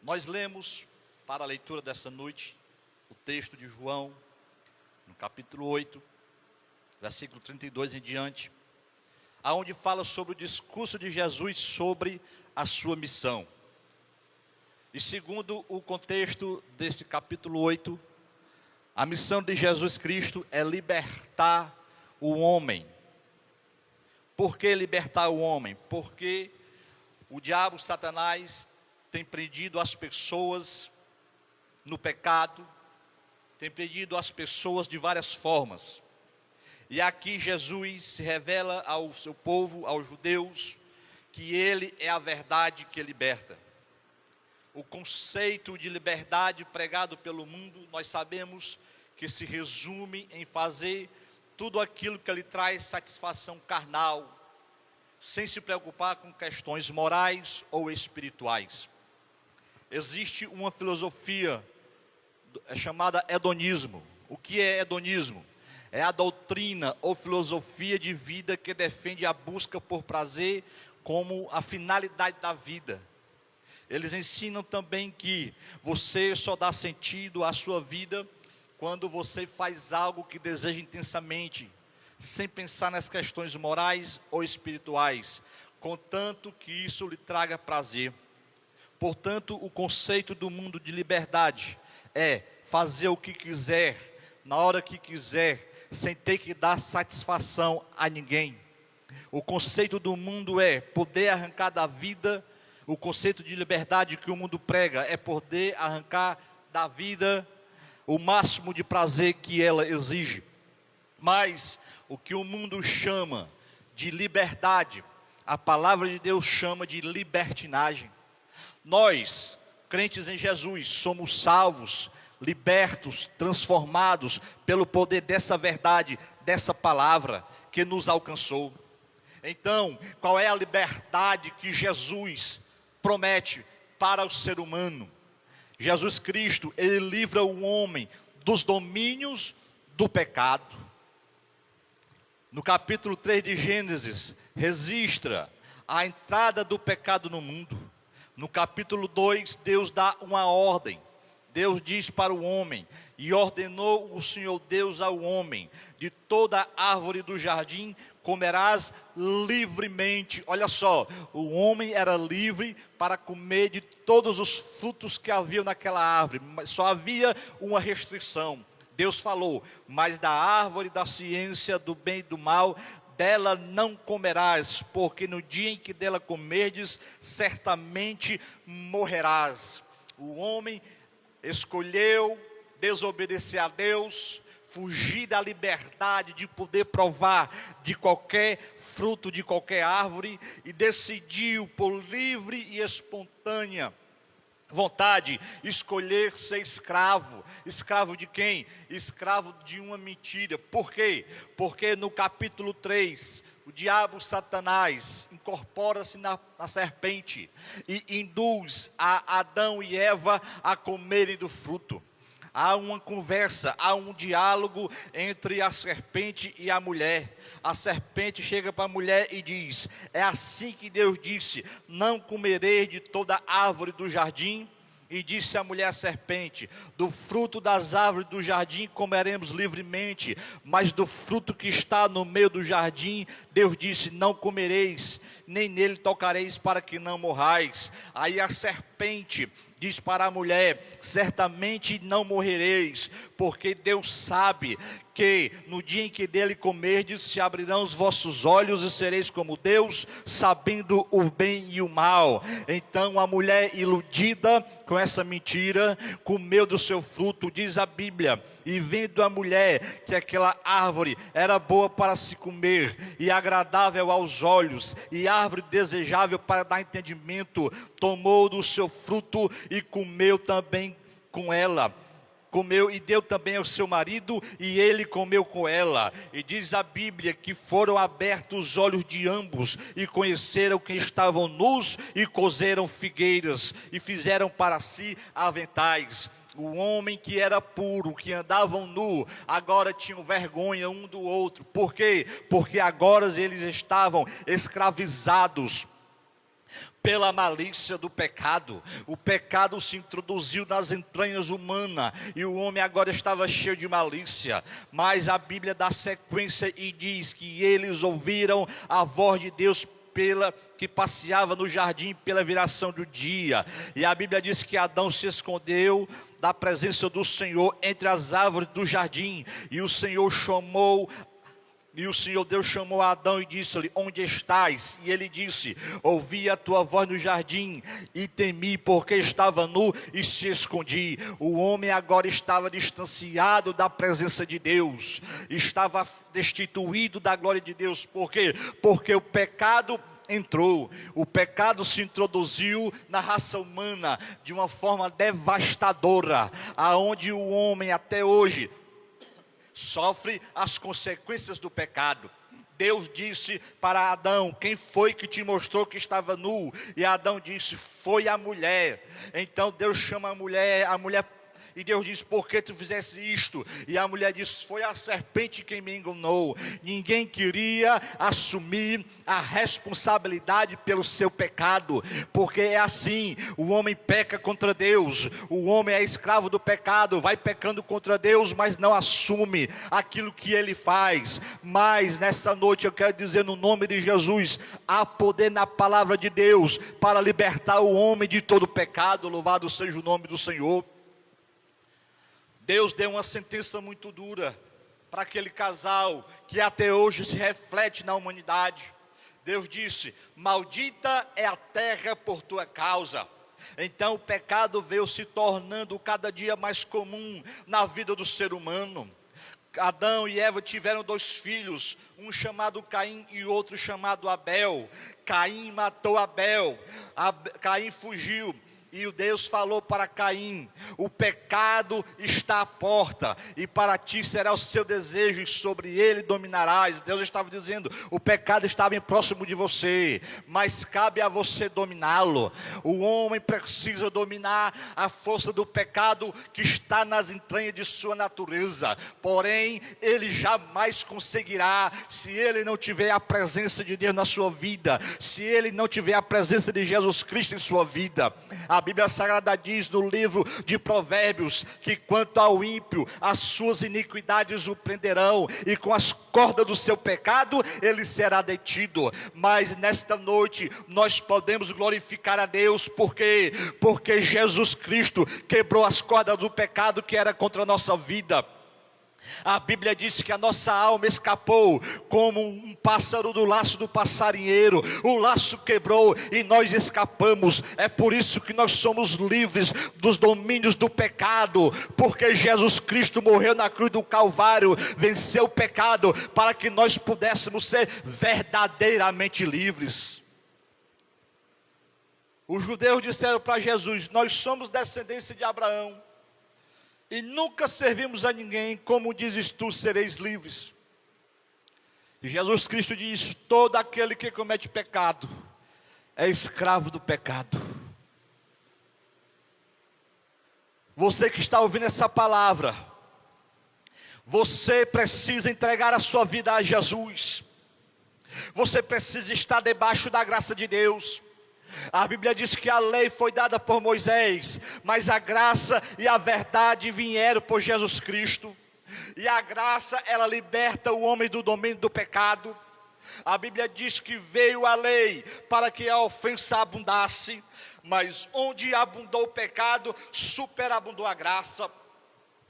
Nós lemos para a leitura desta noite o texto de João, no capítulo 8, versículo 32 em diante, aonde fala sobre o discurso de Jesus sobre a sua missão. E segundo o contexto desse capítulo 8, a missão de Jesus Cristo é libertar o homem. Por que libertar o homem? Porque o diabo, Satanás, tem prendido as pessoas no pecado, tem prendido as pessoas de várias formas. E aqui Jesus se revela ao seu povo, aos judeus, que ele é a verdade que liberta. O conceito de liberdade pregado pelo mundo, nós sabemos que se resume em fazer tudo aquilo que lhe traz satisfação carnal, sem se preocupar com questões morais ou espirituais. Existe uma filosofia chamada hedonismo. O que é hedonismo? É a doutrina ou filosofia de vida que defende a busca por prazer como a finalidade da vida. Eles ensinam também que você só dá sentido à sua vida quando você faz algo que deseja intensamente, sem pensar nas questões morais ou espirituais, contanto que isso lhe traga prazer. Portanto, o conceito do mundo de liberdade é fazer o que quiser, na hora que quiser, sem ter que dar satisfação a ninguém. O conceito do mundo é poder arrancar da vida. O conceito de liberdade que o mundo prega é poder arrancar da vida o máximo de prazer que ela exige. Mas o que o mundo chama de liberdade, a palavra de Deus chama de libertinagem. Nós, crentes em Jesus, somos salvos, libertos, transformados pelo poder dessa verdade, dessa palavra que nos alcançou. Então, qual é a liberdade que Jesus promete para o ser humano? Jesus Cristo, ele livra o homem dos domínios do pecado. No capítulo 3 de Gênesis, registra a entrada do pecado no mundo. No capítulo 2, Deus dá uma ordem. Deus diz para o homem: e ordenou o Senhor Deus ao homem, de toda árvore do jardim comerás livremente. Olha só, o homem era livre para comer de todos os frutos que haviam naquela árvore, mas só havia uma restrição. Deus falou: mas da árvore da ciência do bem e do mal, dela não comerás, porque no dia em que dela comerdes, certamente morrerás. O homem escolheu desobedecer a Deus, fugir da liberdade de poder provar de qualquer fruto, de qualquer árvore, e decidiu por livre e espontânea vontade escolher ser escravo. Escravo de quem? Escravo de uma mentira. Por quê? Porque no capítulo 3, o diabo Satanás incorpora-se na serpente e induz a Adão e Eva a comerem do fruto. Há uma conversa, há um diálogo entre a serpente e a mulher. A serpente chega para a mulher e diz: é assim que Deus disse, não comereis de toda árvore do jardim? E disse a mulher à serpente: do fruto das árvores do jardim comeremos livremente, mas do fruto que está no meio do jardim, Deus disse: não comereis, nem nele tocareis, para que não morrais. Aí a serpente diz para a mulher: certamente não morrereis, porque Deus sabe que no dia em que dele comerdes, se abrirão os vossos olhos e sereis como Deus, sabendo o bem e o mal. Então a mulher, iludida com essa mentira, comeu do seu fruto, diz a Bíblia, e vendo a mulher que aquela árvore era boa para se comer, e agradável aos olhos, e árvore desejável para dar entendimento, tomou do seu fruto e comeu também com ela. Comeu e deu também ao seu marido, e ele comeu com ela. E diz a Bíblia que foram abertos os olhos de ambos, e conheceram que estavam nus, e coseram figueiras, e fizeram para si aventais. O homem que era puro, que andavam nu, agora tinham vergonha um do outro. Por quê? Porque agora eles estavam escravizados pela malícia do pecado. O pecado se introduziu nas entranhas humanas e o homem agora estava cheio de malícia. Mas a Bíblia dá sequência e diz que eles ouviram a voz de Deus que passeava no jardim pela viração do dia. E a Bíblia diz que Adão se escondeu da presença do Senhor entre as árvores do jardim. E o Senhor Deus chamou a Adão e disse-lhe: onde estás? E ele disse: ouvi a tua voz no jardim e temi, porque estava nu e se escondi. O homem agora estava distanciado da presença de Deus, estava destituído da glória de Deus. Por quê? Porque o pecado entrou, o pecado se introduziu na raça humana de uma forma devastadora, aonde o homem até hoje sofre as consequências do pecado. Deus disse para Adão: quem foi que te mostrou que estava nu? E Adão disse: foi a mulher. Então Deus chama a mulher, e Deus diz: por que tu fizeste isto? E a mulher diz: foi a serpente quem me enganou. Ninguém queria assumir a responsabilidade pelo seu pecado, porque é assim, o homem peca contra Deus, o homem é escravo do pecado, vai pecando contra Deus, mas não assume aquilo que ele faz. Mas nesta noite eu quero dizer, no nome de Jesus, há poder na palavra de Deus para libertar o homem de todo pecado. Louvado seja o nome do Senhor. Deus deu uma sentença muito dura para aquele casal que até hoje se reflete na humanidade. Deus disse: maldita é a terra por tua causa. Então o pecado veio se tornando cada dia mais comum na vida do ser humano. Adão e Eva tiveram 2 filhos, um chamado Caim e outro chamado Abel. Caim matou Abel, Caim fugiu. E o Deus falou para Caim: o pecado está à porta, e para ti será o seu desejo, e sobre ele dominarás. Deus estava dizendo: o pecado está bem próximo de você, mas cabe a você dominá-lo. O homem precisa dominar a força do pecado que está nas entranhas de sua natureza. Porém, ele jamais conseguirá se ele não tiver a presença de Deus na sua vida, se ele não tiver a presença de Jesus Cristo em sua vida. A Bíblia Sagrada diz no livro de Provérbios que quanto ao ímpio, as suas iniquidades o prenderão, e com as cordas do seu pecado ele será detido. Mas nesta noite nós podemos glorificar a Deus, porque Jesus Cristo quebrou as cordas do pecado que era contra a nossa vida. A Bíblia diz que a nossa alma escapou como um pássaro do laço do passarinheiro. O laço quebrou e nós escapamos. É por isso que nós somos livres dos domínios do pecado, porque Jesus Cristo morreu na cruz do Calvário, venceu o pecado, para que nós pudéssemos ser verdadeiramente livres. Os judeus disseram para Jesus: nós somos descendência de Abraão e nunca servimos a ninguém, como dizes tu, sereis livres. E Jesus Cristo diz: todo aquele que comete pecado é escravo do pecado. Você que está ouvindo essa palavra, você precisa entregar a sua vida a Jesus. Você precisa estar debaixo da graça de Deus. A Bíblia diz que a lei foi dada por Moisés, mas a graça e a verdade vieram por Jesus Cristo. E a graça, ela liberta o homem do domínio do pecado. A Bíblia diz que veio a lei para que a ofensa abundasse, mas onde abundou o pecado, superabundou a graça.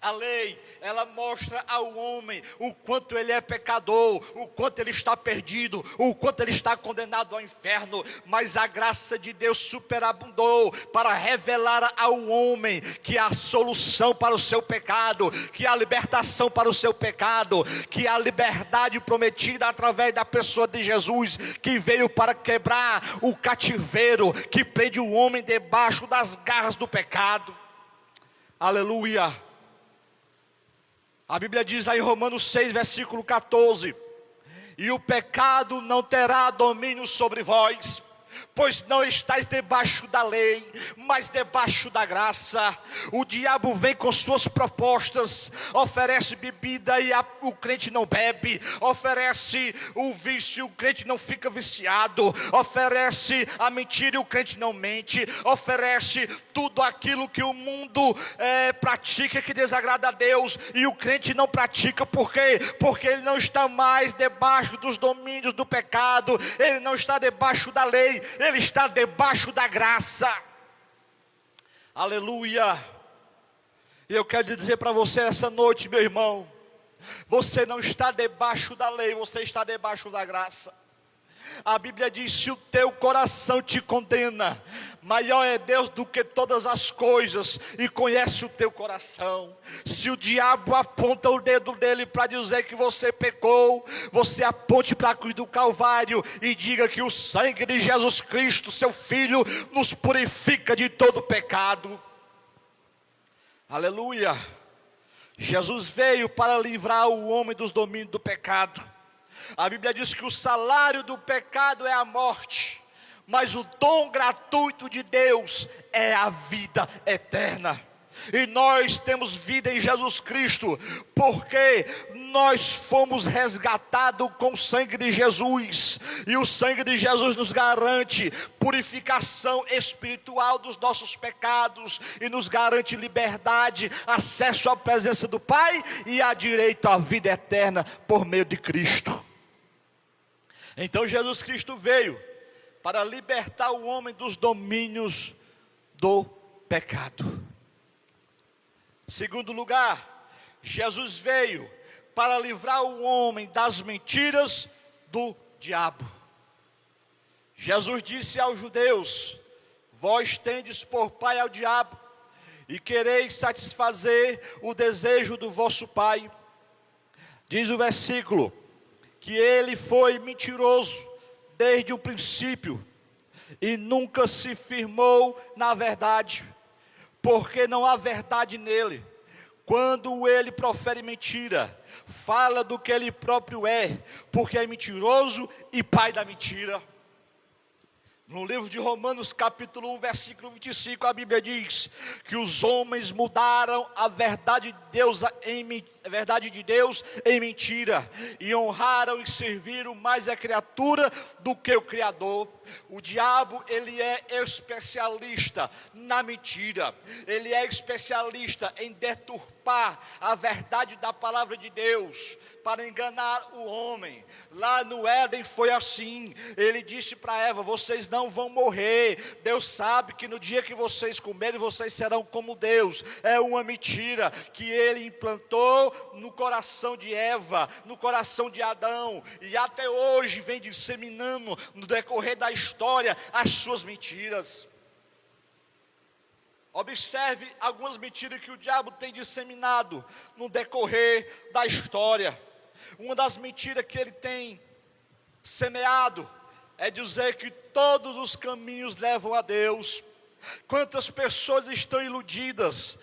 A lei, ela mostra ao homem o quanto ele é pecador, o quanto ele está perdido, o quanto ele está condenado ao inferno. Mas a graça de Deus superabundou para revelar ao homem que há solução para o seu pecado, que há libertação para o seu pecado, que há liberdade prometida através da pessoa de Jesus, que veio para quebrar o cativeiro que prende o homem debaixo das garras do pecado. Aleluia. A Bíblia diz lá em Romanos 6, versículo 14: e o pecado não terá domínio sobre vós, pois não estás debaixo da lei, mas debaixo da graça. O diabo vem com suas propostas, oferece bebida e o crente não bebe, oferece o vício, o crente não fica viciado, oferece a mentira e o crente não mente, oferece tudo aquilo que o mundo pratica que desagrada a Deus, e o crente não pratica. Por quê? Porque ele não está mais debaixo dos domínios do pecado, ele não está debaixo da lei, ele está debaixo da graça. Aleluia. E eu quero dizer para você essa noite, meu irmão, você não está debaixo da lei, você está debaixo da graça. A Bíblia diz: se o teu coração te condena, maior é Deus do que todas as coisas, e conhece o teu coração. Se o diabo aponta o dedo dele para dizer que você pecou, você aponte para a cruz do Calvário e diga que o sangue de Jesus Cristo, seu Filho, nos purifica de todo pecado. Aleluia. Jesus veio para livrar o homem dos domínios do pecado. A Bíblia diz que o salário do pecado é a morte, mas o dom gratuito de Deus é a vida eterna. E nós temos vida em Jesus Cristo, porque nós fomos resgatados com o sangue de Jesus, e o sangue de Jesus nos garante purificação espiritual dos nossos pecados, e nos garante liberdade, acesso à presença do Pai, e a direito à vida eterna por meio de Cristo. Então Jesus Cristo veio para libertar o homem dos domínios do pecado. Segundo lugar, Jesus veio para livrar o homem das mentiras do diabo. Jesus disse aos judeus: vós tendes por pai ao diabo, e quereis satisfazer o desejo do vosso pai. Diz o versículo que ele foi mentiroso desde o princípio e nunca se firmou na verdade, porque não há verdade nele. Quando ele profere mentira, fala do que ele próprio é, porque é mentiroso e pai da mentira. No livro de Romanos capítulo 1, versículo 25, a Bíblia diz que os homens mudaram a verdade de Deus em mentira, e honraram e serviram mais a criatura do que o Criador. O diabo, ele é especialista na mentira, ele é especialista em deturpar a verdade da palavra de Deus, para enganar o homem. Lá no Éden foi assim, ele disse para Eva: vocês não vão morrer, Deus sabe que no dia que vocês comerem, vocês serão como Deus. É uma mentira que ele implantou no coração de Eva, no coração de Adão, e até hoje vem disseminando no decorrer da história as suas mentiras. Observe algumas mentiras que o diabo tem disseminado no decorrer da história. Uma das mentiras que ele tem semeado é dizer que todos os caminhos levam a Deus. Quantas pessoas estão iludidas,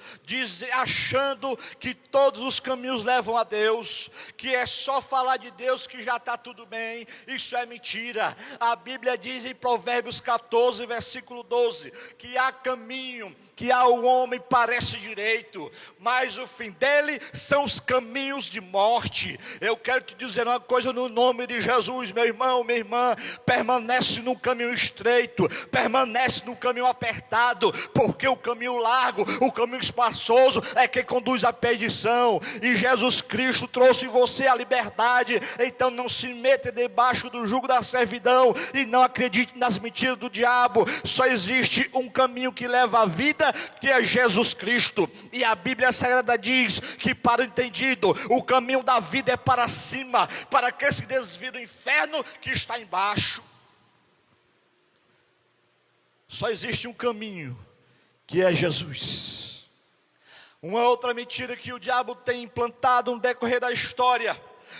achando que todos os caminhos levam a Deus, que é só falar de Deus que já está tudo bem. Isso é mentira. A Bíblia diz em Provérbios 14, versículo 12, que há caminho que ao homem parece direito, mas o fim dele são os caminhos de morte. Eu quero te dizer uma coisa no nome de Jesus, meu irmão, minha irmã: permanece no caminho estreito, permanece no caminho apertado, porque o caminho largo, o caminho espaçoso é que conduz à perdição, e Jesus Cristo trouxe em você a liberdade. Então não se meta debaixo do jugo da servidão, e não acredite nas mentiras do diabo. Só existe um caminho que leva à vida, que é Jesus Cristo, e a Bíblia Sagrada diz que para o entendido, o caminho da vida é para cima, para que se desvie do inferno que está embaixo. Só existe um caminho, que é Jesus. Uma outra mentira que o diabo tem implantado no decorrer da história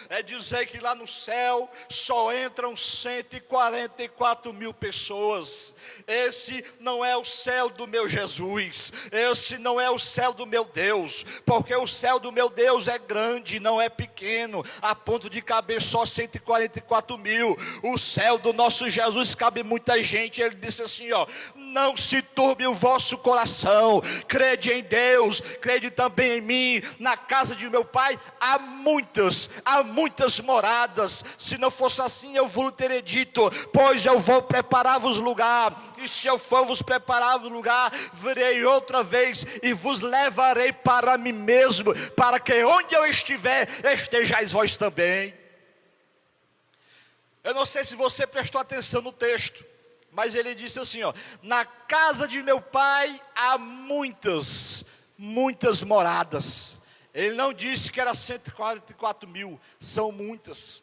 é dizer que lá no céu só entram 144 mil pessoas. Esse não é o céu do meu Jesus, esse não é o céu do meu Deus, porque o céu do meu Deus é grande, não é pequeno, a ponto de caber só 144 mil. O céu do nosso Jesus cabe muita gente. Ele disse assim, ó: não se turbe o vosso coração, crede em Deus, crede também em mim. Na casa de meu pai há muitas moradas. Se não fosse assim, eu vos teria dito, pois eu vou preparar-vos lugar. E se eu for vos preparar-vos lugar, virei outra vez e vos levarei para mim mesmo, para que onde eu estiver, estejais vós também. Eu não sei se você prestou atenção no texto, mas ele disse assim, ó: na casa de meu pai há muitas moradas. Ele não disse que era 144 mil, são muitas.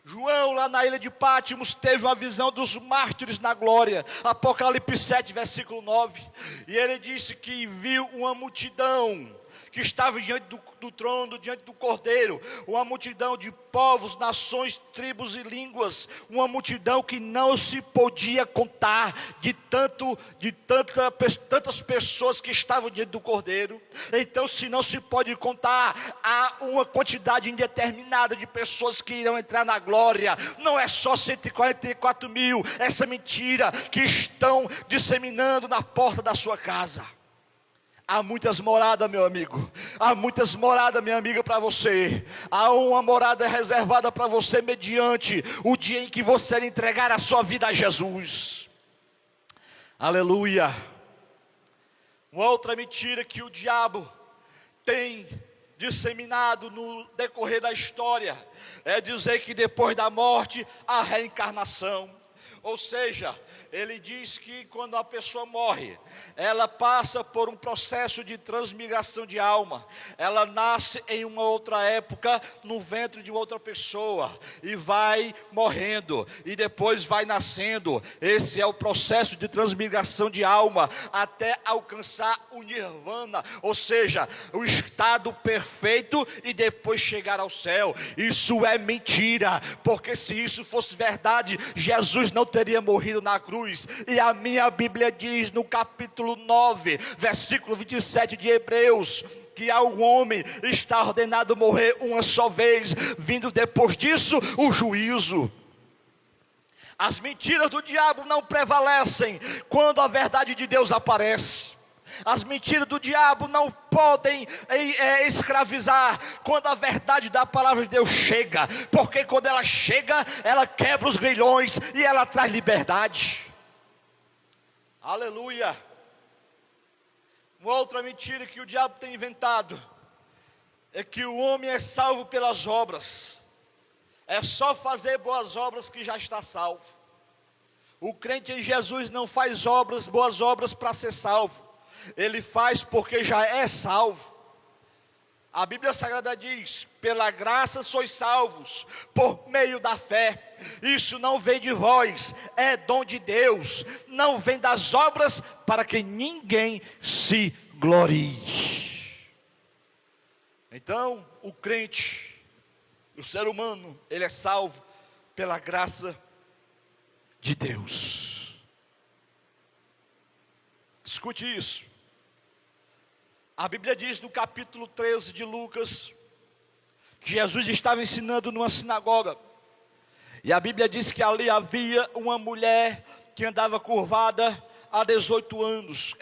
João, lá na ilha de Pátimos, teve uma visão dos mártires na glória. Apocalipse 7, versículo 9. E ele disse que viu uma multidão que estava diante do trono, diante do Cordeiro, uma multidão de povos, nações, tribos e línguas, uma multidão que não se podia contar, de tantas pessoas que estavam diante do Cordeiro. Então, se não se pode contar, há uma quantidade indeterminada de pessoas que irão entrar na glória. Não é só 144 mil, essa mentira que estão disseminando na porta da sua casa. Há muitas moradas, meu amigo. Há muitas moradas, minha amiga, para você. Há uma morada reservada para você mediante o dia em que você entregar a sua vida a Jesus. Aleluia. Uma outra mentira que o diabo tem disseminado no decorrer da história é dizer que depois da morte há reencarnação. Ou seja, ele diz que quando a pessoa morre, ela passa por um processo de transmigração de alma. Ela nasce em uma outra época, no ventre de outra pessoa, e vai morrendo, e depois vai nascendo. Esse é o processo de transmigração de alma, até alcançar o nirvana, ou seja, o estado perfeito, e depois chegar ao céu. Isso é mentira, porque se isso fosse verdade, Jesus não teria morrido na cruz. E a minha Bíblia diz no capítulo 9, versículo 27 de Hebreus, que ao homem está ordenado morrer uma só vez, vindo depois disso o juízo. As mentiras do diabo não prevalecem quando a verdade de Deus aparece. As mentiras do diabo não podem escravizar quando a verdade da palavra de Deus chega, porque quando ela chega, ela quebra os grilhões e ela traz liberdade. Aleluia. Uma outra mentira que o diabo tem inventado é que o homem é salvo pelas obras. É só fazer boas obras que já está salvo. O crente em Jesus não faz boas obras para ser salvo. Ele faz porque já é salvo. A Bíblia Sagrada diz: pela graça sois salvos, por meio da fé. Isso não vem de vós, é dom de Deus. Não vem das obras, para que ninguém se glorie. Então, o crente, o ser humano, ele é salvo pela graça de Deus. Escute isso. A Bíblia diz no capítulo 13 de Lucas, que Jesus estava ensinando numa sinagoga. E a Bíblia diz que ali havia uma mulher que andava curvada há 18 anos.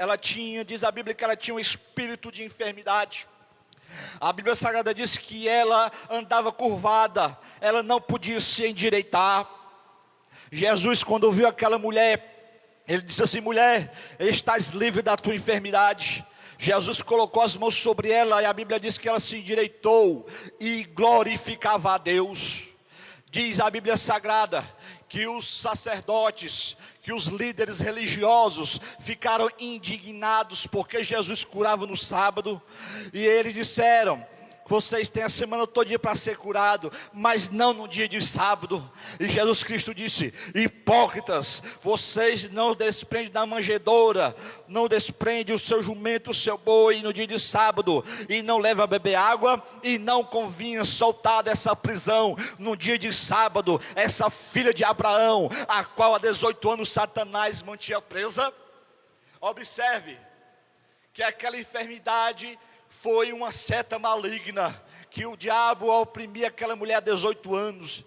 Diz a Bíblia que ela tinha um espírito de enfermidade. A Bíblia Sagrada diz que ela andava curvada, ela não podia se endireitar. Jesus, quando viu aquela mulher, ele disse assim: mulher, estás livre da tua enfermidade. Jesus colocou as mãos sobre ela e a Bíblia diz que ela se endireitou e glorificava a Deus. Diz a Bíblia Sagrada que os sacerdotes, que os líderes religiosos ficaram indignados porque Jesus curava no sábado. E eles disseram: vocês têm a semana todinha para ser curado, mas não no dia de sábado. E Jesus Cristo disse: hipócritas, vocês não desprendem da manjedoura, não desprendem o seu jumento, o seu boi no dia de sábado, e não levam a beber água, e não convinha soltar dessa prisão no dia de sábado essa filha de Abraão, a qual há 18 anos Satanás mantinha presa. Observe que aquela enfermidade foi uma seta maligna, que o diabo oprimia aquela mulher há 18 anos,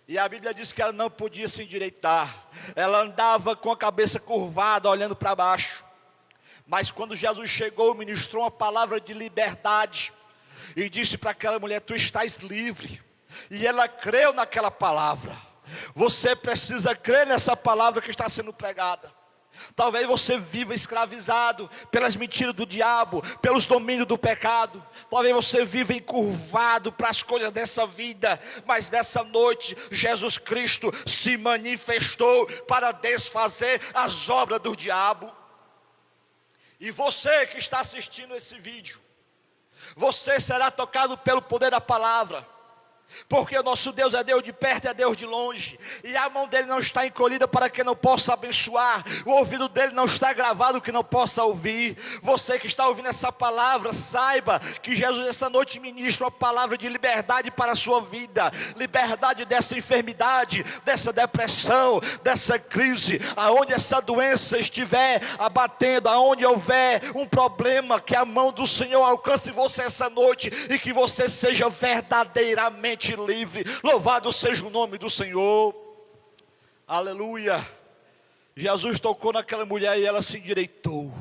e a Bíblia diz que ela não podia se endireitar, ela andava com a cabeça curvada, olhando para baixo. Mas quando Jesus chegou, ministrou uma palavra de liberdade, e disse para aquela mulher: tu estás livre, e ela creu naquela palavra. Você precisa crer nessa palavra que está sendo pregada. Talvez você viva escravizado pelas mentiras do diabo, pelos domínios do pecado. Talvez você viva encurvado para as coisas dessa vida. Mas nessa noite, Jesus Cristo se manifestou para desfazer as obras do diabo. E você que está assistindo esse vídeo, você será tocado pelo poder da palavra. Porque o nosso Deus é Deus de perto e é Deus de longe, e a mão dele não está encolhida para que não possa abençoar, o ouvido dele não está gravado que não possa ouvir. Você que está ouvindo essa palavra, saiba que Jesus essa noite ministra uma palavra de liberdade para a sua vida, liberdade dessa enfermidade, dessa depressão, dessa crise, aonde essa doença estiver abatendo, aonde houver um problema, que a mão do Senhor alcance você essa noite, e que você seja verdadeiramente livre. Louvado seja o nome do Senhor. Aleluia. Jesus tocou naquela mulher e ela se endireitou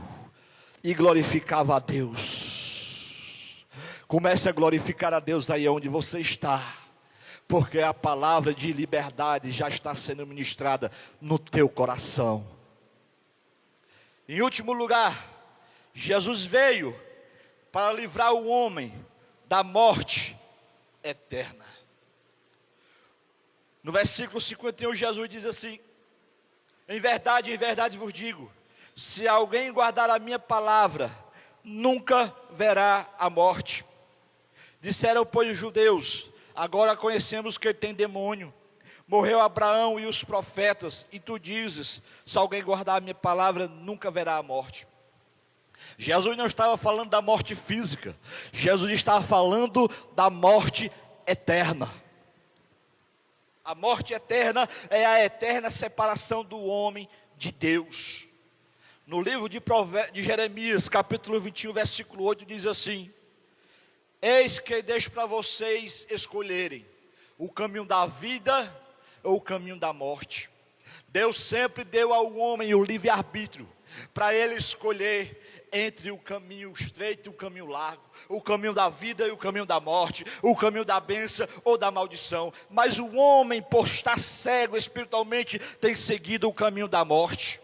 e glorificava a Deus. Comece a glorificar a Deus aí onde você está, porque a palavra de liberdade já está sendo ministrada no teu coração. Em último lugar, Jesus veio para livrar o homem da morte eterna. No versículo 51, Jesus diz assim: em verdade vos digo, se alguém guardar a minha palavra, nunca verá a morte. Disseram, pois, os judeus: agora conhecemos que ele tem demônio. Morreu Abraão e os profetas, e tu dizes: se alguém guardar a minha palavra, nunca verá a morte. Jesus não estava falando da morte física, Jesus estava falando da morte eterna. A morte eterna é a eterna separação do homem de Deus. No livro de Jeremias, capítulo 21, versículo 8, diz assim: eis que deixo para vocês escolherem o caminho da vida ou o caminho da morte. Deus sempre deu ao homem o livre-arbítrio, para ele escolher entre o caminho estreito e o caminho largo, o caminho da vida e o caminho da morte, o caminho da bênção ou da maldição. Mas o homem, por estar cego espiritualmente, tem seguido o caminho da morte.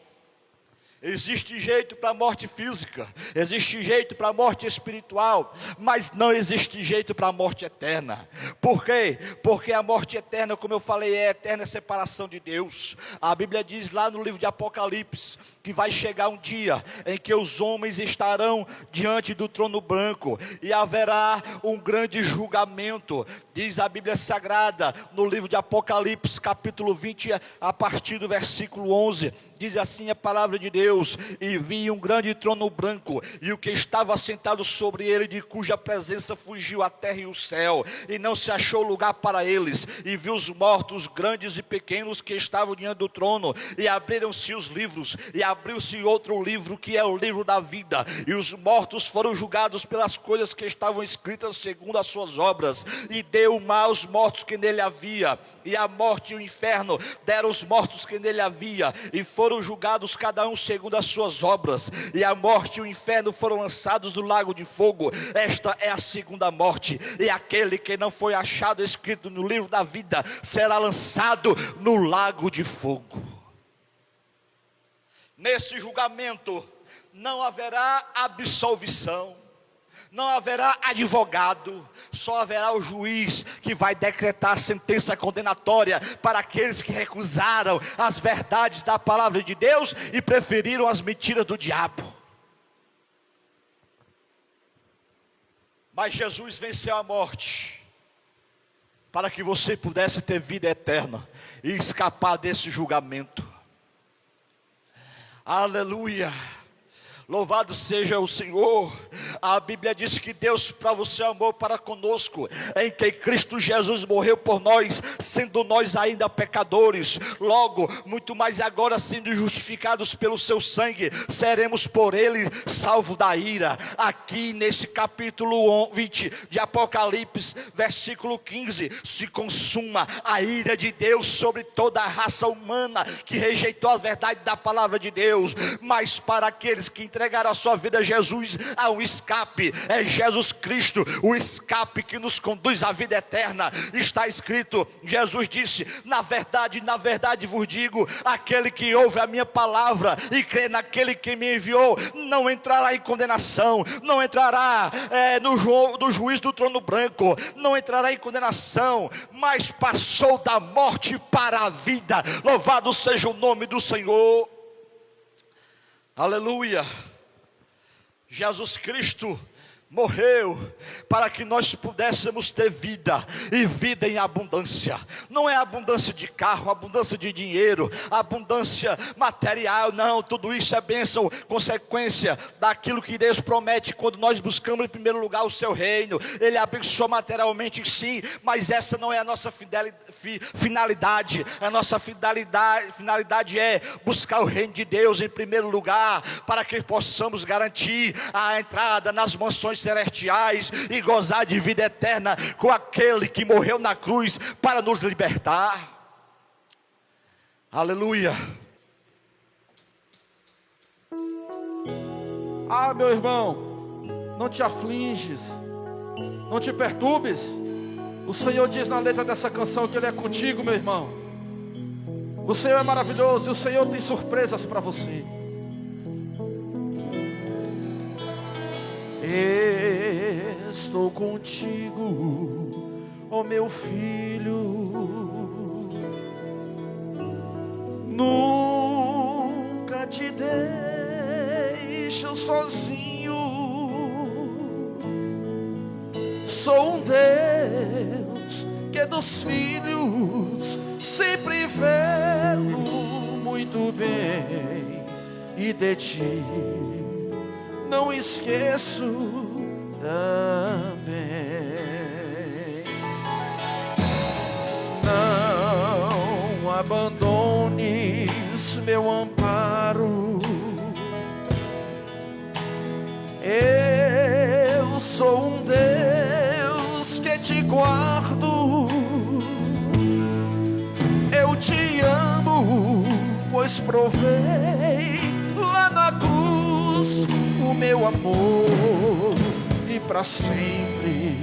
Existe jeito para a morte física, existe jeito para a morte espiritual, mas não existe jeito para a morte eterna. Por quê? Porque a morte eterna, como eu falei, é a eterna separação de Deus. A Bíblia diz lá no livro de Apocalipse, que vai chegar um dia em que os homens estarão diante do trono branco, e haverá um grande julgamento. Diz a Bíblia Sagrada, no livro de Apocalipse, capítulo 20, a partir do versículo 11, diz assim a palavra de Deus: e vi um grande trono branco, e o que estava sentado sobre ele, de cuja presença fugiu a terra e o céu, e não se achou lugar para eles. E vi os mortos, grandes e pequenos, que estavam diante do trono, e abriram-se os livros, e abriu-se outro livro, que é o livro da vida, e os mortos foram julgados pelas coisas que estavam escritas segundo as suas obras, e deu mal aos mortos que nele havia, e a morte e o inferno deram os mortos que nele havia, e foram julgados cada um segundo as suas obras, e a morte e o inferno foram lançados no lago de fogo. Esta é a segunda morte, e aquele que não foi achado escrito no livro da vida será lançado no lago de fogo. Nesse julgamento não haverá absolvição, não haverá advogado, só haverá o juiz que vai decretar sentença condenatória para aqueles que recusaram as verdades da palavra de Deus e preferiram as mentiras do diabo. Mas Jesus venceu a morte para que você pudesse ter vida eterna e escapar desse julgamento. Aleluia. Louvado seja o Senhor. A Bíblia diz que Deus prova o seu amor para conosco, em que Cristo Jesus morreu por nós, sendo nós ainda pecadores. Logo, muito mais agora, sendo justificados pelo seu sangue, seremos por ele salvos da ira. Aqui nesse capítulo 20 de Apocalipse, versículo 15, se consuma a ira de Deus sobre toda a raça humana que rejeitou a verdade da palavra de Deus. Mas para aqueles que entregaram a sua vida a Jesus, há um escape. É Jesus Cristo, o escape que nos conduz à vida eterna. Está escrito, Jesus disse: na verdade vos digo, aquele que ouve a minha palavra e crê naquele que me enviou, não entrará em condenação, não entrará no juízo do trono branco, não entrará em condenação, mas passou da morte para a vida. Louvado seja o nome do Senhor. Aleluia. Jesus Cristo morreu para que nós pudéssemos ter vida, e vida em abundância. Não é abundância de carro, abundância de dinheiro, abundância material, não. Tudo isso é bênção, consequência daquilo que Deus promete quando nós buscamos em primeiro lugar o seu reino. Ele abençoa materialmente, sim, mas essa não é a nossa finalidade. A nossa finalidade é buscar o reino de Deus em primeiro lugar, para que possamos garantir a entrada nas mansões celestiais e gozar de vida eterna com aquele que morreu na cruz para nos libertar. Aleluia. Ah, meu irmão, não te afliges, não te perturbes. O Senhor diz na letra dessa canção que Ele é contigo, meu irmão. O Senhor é maravilhoso e o Senhor tem surpresas para você. Estou contigo, ó meu filho, nunca te deixo sozinho. Sou um Deus que dos filhos sempre velo muito bem, e de ti não esqueço também. Não abandones meu amparo. Eu sou um Deus que te guardo. Eu te amo, pois provei lá na cruz o meu amor, e para sempre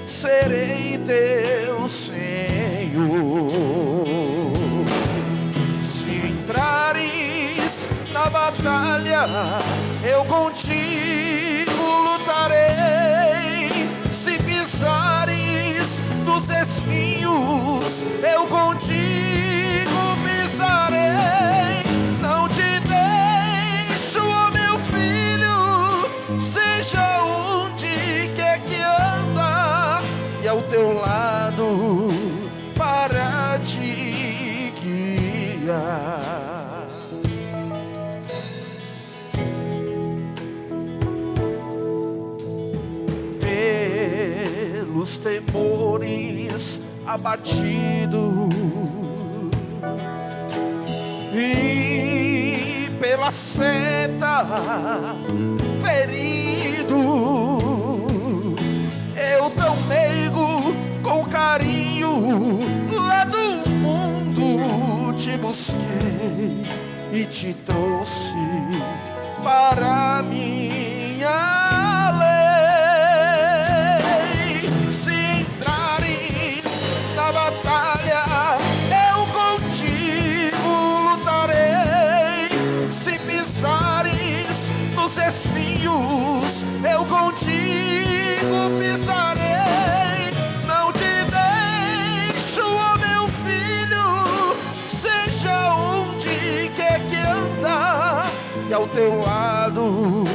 serei teu Senhor. Se entrares na batalha, eu contigo lutarei. Se pisares nos espinhos, eu contigo pisarei. Não te deixo, ó meu filho, seja onde quer que anda, e ao teu lado para te guiar. Pelos temores abatido e pela seta ferido, eu tão meigo com carinho lá do mundo te busquei e te trouxe para minha lei. Se entrares na batalha, eu contigo lutarei. Se pisares nos espinhos, eu contigo pisarei. Não te deixo, ó meu filho, seja onde quer que anda, e ao teu lado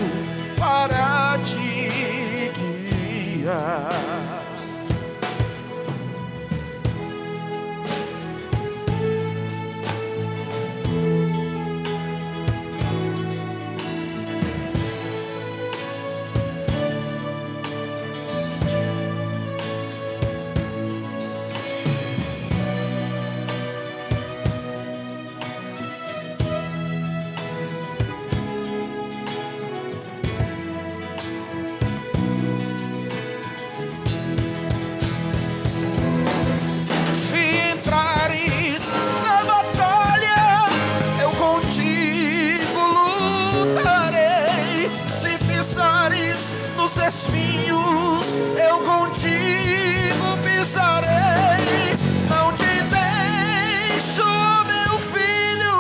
espinhos eu contigo pisarei. Não te deixo, meu filho,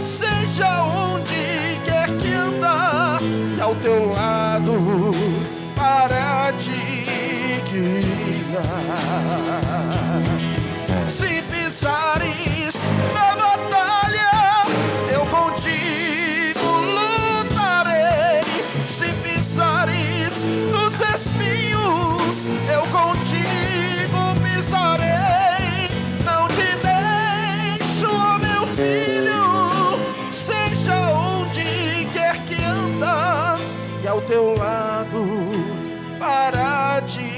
seja onde quer que andar, e ao teu lado para te guiar. Se pisares na batalha, eu contigo lutarei. Se pisares nos espinhos, eu contigo pisarei. Não te deixo, oh meu filho, seja onde quer que andar, e ao teu lado para te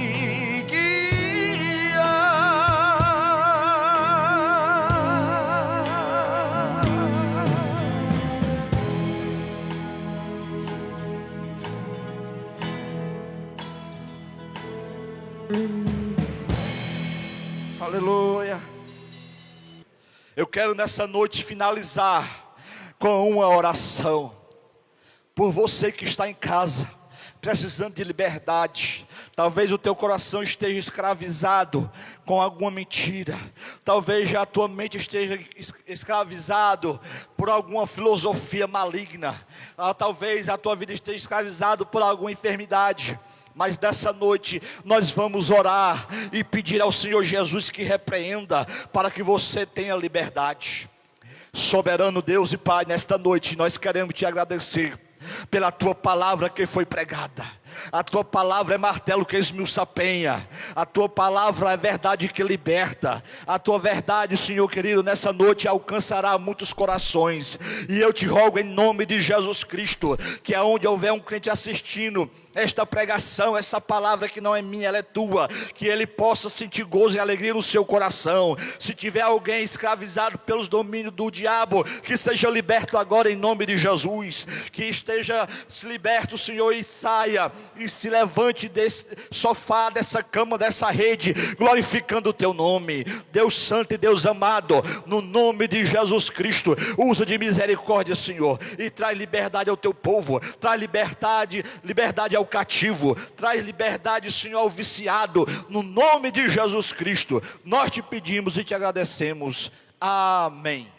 Aleluia. Eu quero nessa noite finalizar com uma oração por você que está em casa, precisando de liberdade. Talvez o teu coração esteja escravizado com alguma mentira. Talvez a tua mente esteja escravizado por alguma filosofia maligna. Talvez a tua vida esteja escravizado por alguma enfermidade. Mas nessa noite nós vamos orar e pedir ao Senhor Jesus que repreenda, para que você tenha liberdade. Soberano Deus e Pai, nesta noite nós queremos te agradecer pela tua palavra que foi pregada. A tua palavra é martelo que esmiuça a penha. A tua palavra é verdade que liberta. A tua verdade, Senhor querido, nessa noite alcançará muitos corações. E eu te rogo em nome de Jesus Cristo, que aonde houver um crente assistindo esta pregação, essa palavra que não é minha, ela é tua, que ele possa sentir gozo e alegria no seu coração. Se tiver alguém escravizado pelos domínios do diabo, que seja liberto agora em nome de Jesus. Que esteja liberto, Senhor, e saia e se levante desse sofá, dessa cama, dessa rede, glorificando o teu nome. Deus santo e Deus amado, no nome de Jesus Cristo, usa de misericórdia, Senhor, e traz liberdade ao teu povo. Traz liberdade ao cativo, traz liberdade, Senhor, ao viciado, no nome de Jesus Cristo. Nós te pedimos e te agradecemos. Amém.